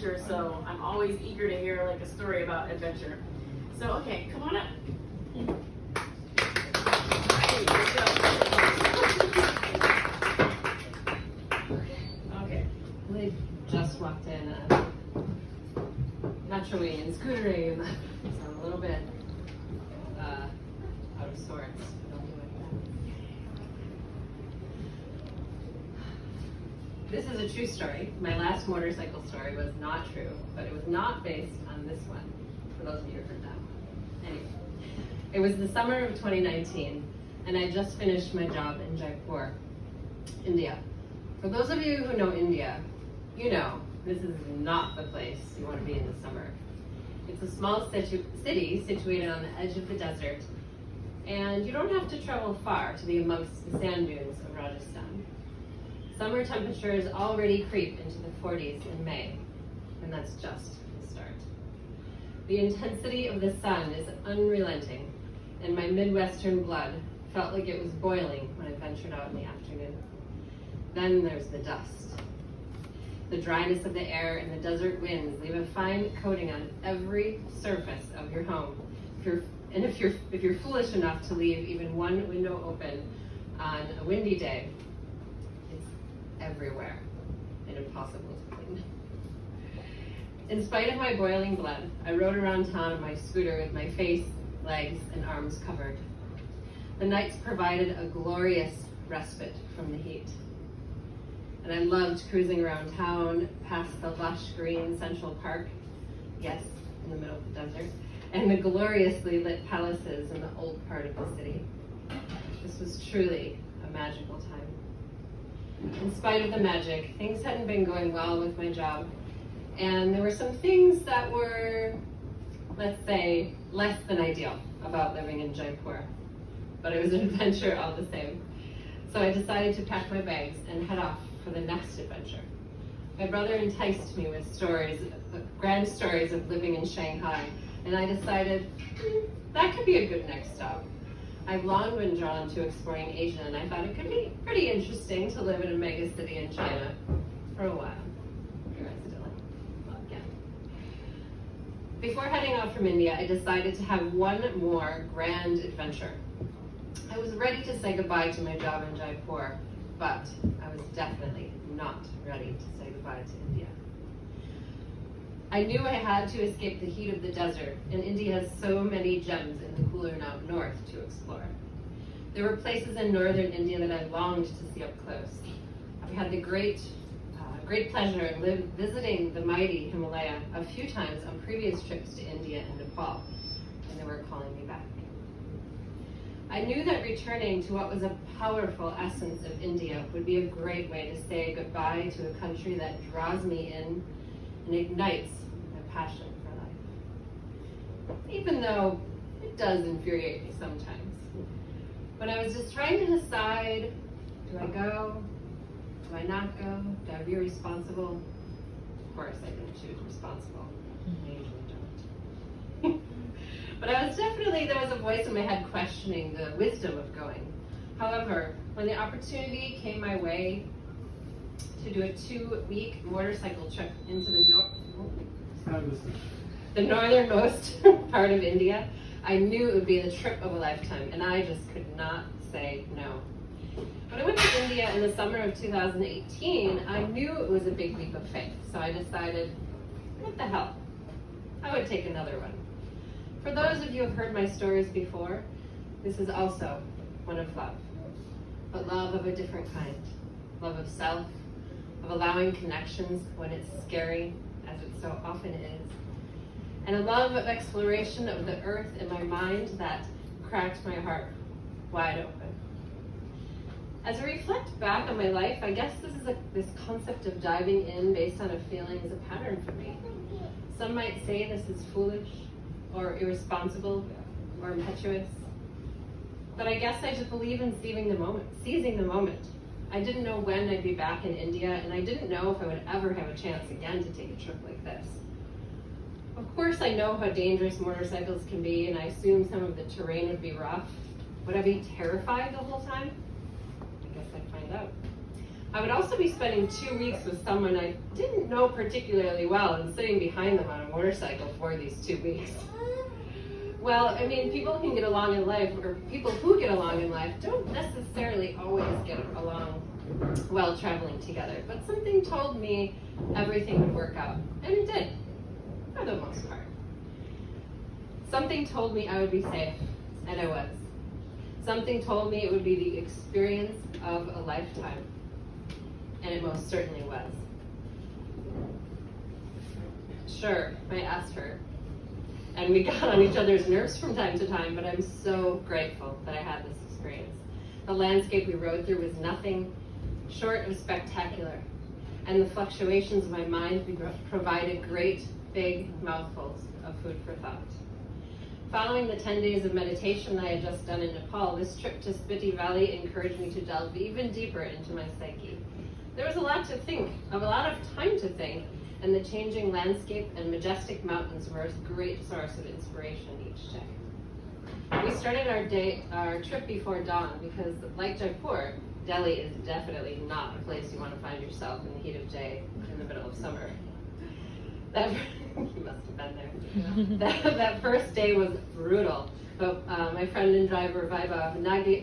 So I'm always eager to hear like a story about adventure. So okay, come on up. Okay. They just walked in. Not sure we in scootering, so I'm a little bit out of sorts. Don't do like that. This is a true story. My last motorcycle story was not true, but it was not based on this one, for those of you who heard that. Anyway, it was the summer of 2019, and I just finished my job in Jaipur, India. For those of you who know India, you know this is not the place you want to be in the summer. It's a small city situated on the edge of the desert, and you don't have to travel far to be amongst the sand dunes of Rajasthan. Summer temperatures already creep into the 40s in May, and that's just the start. The intensity of the sun is unrelenting, and my Midwestern blood felt like it was boiling when I ventured out in the afternoon. Then there's the dust. The dryness of the air and the desert winds leave a fine coating on every surface of your home. If you're foolish enough to leave even one window open on a windy day, it's everywhere and impossible to clean. In spite of my boiling blood, I rode around town on my scooter with my face, legs, and arms covered. The nights provided a glorious respite from the heat. And I loved cruising around town, past the lush green Central Park, yes, in the middle of the desert, and the gloriously lit palaces in the old part of the city. This was truly a magical time. In spite of the magic, things hadn't been going well with my job, and there were some things that were, let's say, less than ideal about living in Jaipur, but it was an adventure all the same. So I decided to pack my bags and head off for the next adventure. My brother enticed me with grand stories of living in Shanghai, and I decided that could be a good next stop. I've long been drawn to exploring Asia, and I thought it could be pretty interesting to live in a mega city in China for a while. Here I still am. Well, again. Before heading out from India, I decided to have one more grand adventure. I was ready to say goodbye to my job in Jaipur, but I was definitely not ready to say goodbye to India. I knew I had to escape the heat of the desert, and India has so many gems in the cooler north to explore. There were places in northern India that I longed to see up close. I've had the great pleasure of visiting the mighty Himalaya a few times on previous trips to India and Nepal, and they were calling me back. I knew that returning to what was a powerful essence of India would be a great way to say goodbye to a country that draws me in and ignites my passion for life. Even though it does infuriate me sometimes. When I was just trying to decide, do I go? Do I not go? Do I be responsible? Of course I didn't choose responsible. I usually don't. But there was a voice in my head questioning the wisdom of going. However, when the opportunity came my way to do a 2-week motorcycle trip into the northernmost part of India, I knew it would be the trip of a lifetime, and I just could not say no. When I went to India in the summer of 2018, I knew it was a big leap of faith, so I decided, what the hell? I would take another one. For those of you who have heard my stories before, this is also one of love, but love of a different kind. Love of self, of allowing connections when it's scary, as it so often is, and a love of exploration of the earth in my mind that cracked my heart wide open. As I reflect back on my life, I guess this concept of diving in based on a feeling is a pattern for me. Some might say this is foolish, or irresponsible, or impetuous. But I guess I just believe in seizing the moment. I didn't know when I'd be back in India, and I didn't know if I would ever have a chance again to take a trip like this. Of course, I know how dangerous motorcycles can be, and I assume some of the terrain would be rough. Would I be terrified the whole time? I guess I'd find out. I would also be spending 2 weeks with someone I didn't know particularly well and sitting behind them on a motorcycle for these 2 weeks. Well, I mean, people can get along in life, or people who get along in life don't necessarily always get along well traveling together, but something told me everything would work out, and it did, for the most part. Something told me I would be safe, and I was. Something told me it would be the experience of a lifetime, and it most certainly was. Sure, my ass hurt, and we got on each other's nerves from time to time, but I'm so grateful that I had this experience. The landscape we rode through was nothing short of spectacular, and the fluctuations of my mind provided great big mouthfuls of food for thought. Following the 10 days of meditation I had just done in Nepal, this trip to Spiti Valley encouraged me to delve even deeper into my psyche. There was a lot to think, a lot of time to think, and the changing landscape and majestic mountains were a great source of inspiration each day. We started our trip before dawn because, like Jaipur, Delhi is definitely not a place you want to find yourself in the heat of day in the middle of summer. You must have been there. That first day was brutal, but my friend and driver Vaibhav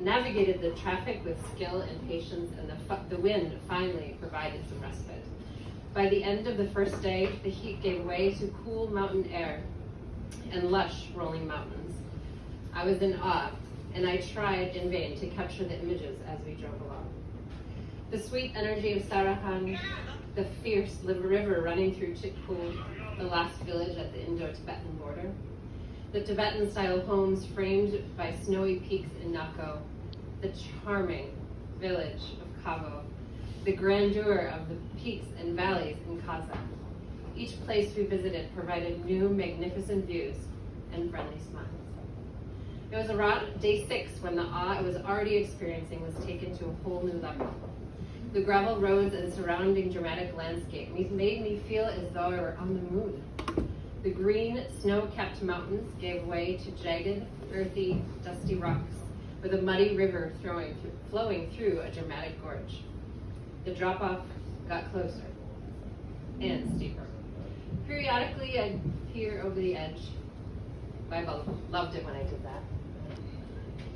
navigated the traffic with skill and patience, and the wind finally provided some respite. By the end of the first day, the heat gave way to cool mountain air and lush rolling mountains. I was in awe, and I tried in vain to capture the images as we drove along. The sweet energy of Sarahan, the fierce river running through Chitpul, the last village at the Indo-Tibetan border, the Tibetan-style homes framed by snowy peaks in Nako, the charming village of Kavo, the grandeur of the peaks and valleys in Kazakh. Each place we visited provided new, magnificent views and friendly smiles. It was around day 6 when the awe I was already experiencing was taken to a whole new level. The gravel roads and surrounding dramatic landscape made me feel as though I were on the moon. The green, snow-capped mountains gave way to jagged, earthy, dusty rocks, with a muddy river flowing through a dramatic gorge. The drop-off got closer and steeper. Periodically, I'd peer over the edge. Bible loved it when I did that.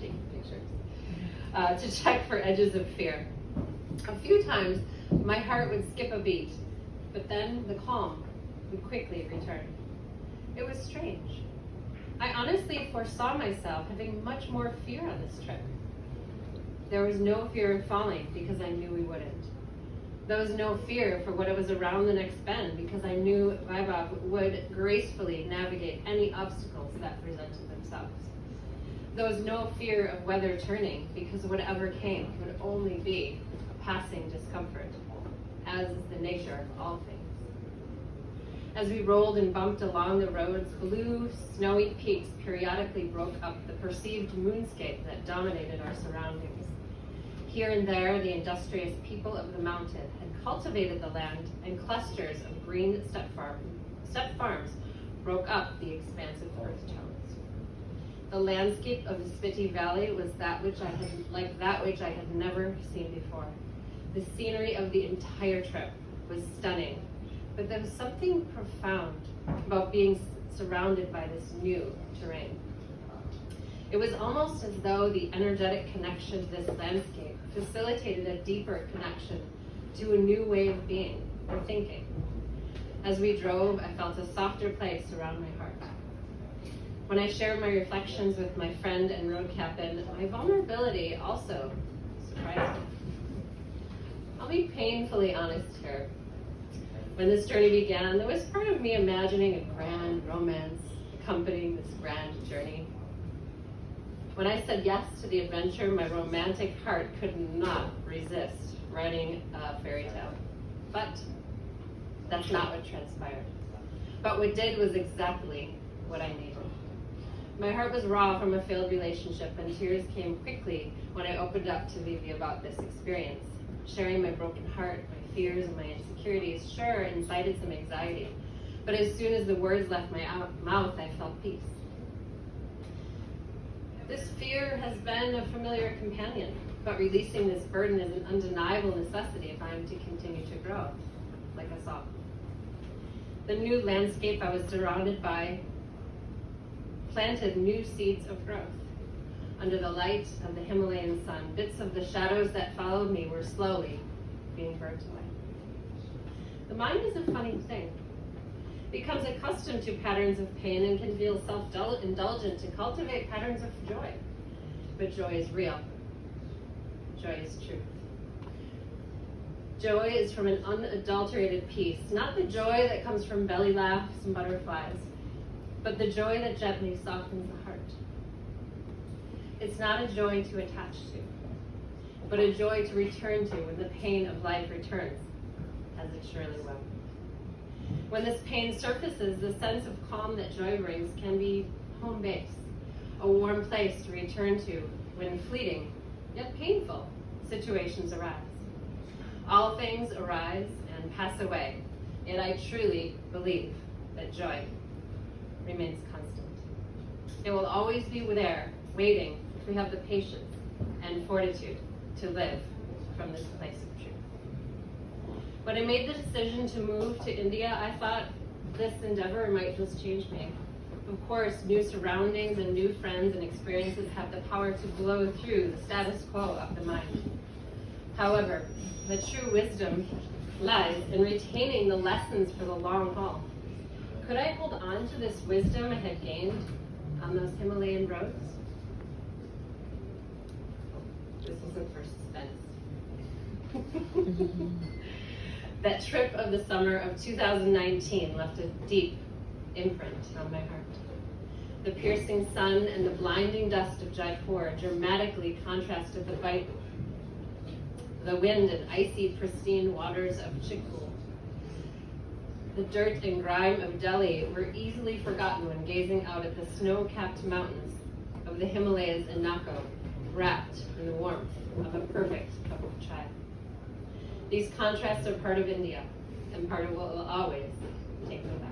Taking pictures. To check for edges of fear. A few times, my heart would skip a beat, but then the calm would quickly return. It was strange. I honestly foresaw myself having much more fear on this trip. There was no fear of falling because I knew we wouldn't. There was no fear for what was around the next bend because I knew Vaibhav would gracefully navigate any obstacles that presented themselves. There was no fear of weather turning because whatever came would only be a passing discomfort, as is the nature of all things. As we rolled and bumped along the roads, blue, snowy peaks periodically broke up the perceived moonscape that dominated our surroundings. Here and there, the industrious people of the mountain had cultivated the land, and clusters of green step farms broke up the expansive earth tones. The landscape of the Spiti Valley was that which I had never seen before. The scenery of the entire trip was stunning, but there was something profound about being surrounded by this new terrain. It was almost as though the energetic connection to this landscape facilitated a deeper connection to a new way of being or thinking. As we drove, I felt a softer place around my heart. When I shared my reflections with my friend and road captain, my vulnerability also surprised me. I'll be painfully honest here. When this journey began, there was part of me imagining a grand romance accompanying this grand journey. When I said yes to the adventure, my romantic heart could not resist writing a fairy tale. But that's not what transpired. But what did was exactly what I needed. My heart was raw from a failed relationship, and tears came quickly when I opened up to Vivi about this experience, sharing my broken heart, my fears, and my insecurities. Sure, incited some anxiety, but as soon as the words left my mouth, I felt peace. This fear has been a familiar companion. But releasing this burden is an undeniable necessity if I am to continue to grow, like us all. The new landscape I was surrounded by planted new seeds of growth. Under the light of the Himalayan sun, bits of the shadows that followed me were slowly being burnt away. The mind is a funny thing. It becomes accustomed to patterns of pain and can feel self-indulgent to cultivate patterns of joy. But joy is real. Joy is truth. Joy is from an unadulterated peace, not the joy that comes from belly laughs and butterflies, but the joy that gently softens the heart. It's not a joy to attach to, but a joy to return to when the pain of life returns, as it surely will. When this pain surfaces, the sense of calm that joy brings can be home base, a warm place to return to when fleeting, yet painful, situations arise. All things arise and pass away, yet I truly believe that joy remains constant. It will always be there, waiting if we have the patience and fortitude to live from this place of truth. When I made the decision to move to India, I thought this endeavor might just change me. Of course, new surroundings and new friends and experiences have the power to blow through the status quo of the mind. However, the true wisdom lies in retaining the lessons for the long haul. Could I hold on to this wisdom I had gained on those Himalayan roads? This isn't for suspense. That trip of the summer of 2019 left a deep imprint on my heart. The piercing sun and the blinding dust of Jaipur dramatically contrasted the wind and icy, pristine waters of Chikhul. The dirt and grime of Delhi were easily forgotten when gazing out at the snow-capped mountains of the Himalayas and Nako, wrapped in the warmth of a perfect cup of chai. These contrasts are part of India, and part of what will always take me back.